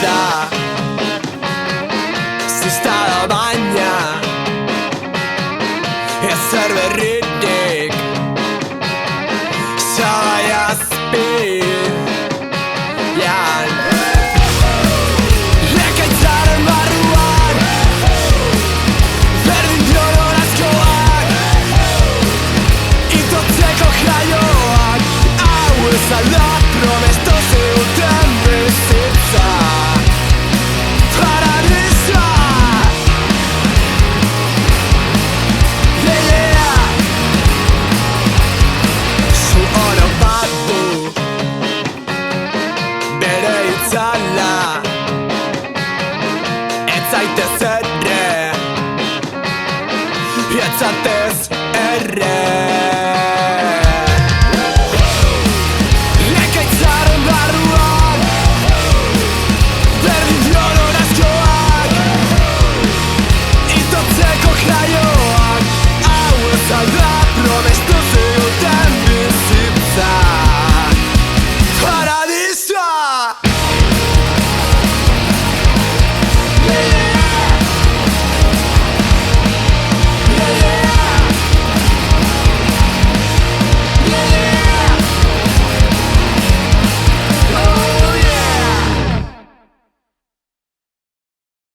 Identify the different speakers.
Speaker 1: da si sta la bagna e serve riddick sai a speed Salat promesto se utem messeca Paradisa Yeah Su ono babu Bere itzala Ez zaitez erre Ez zatez erre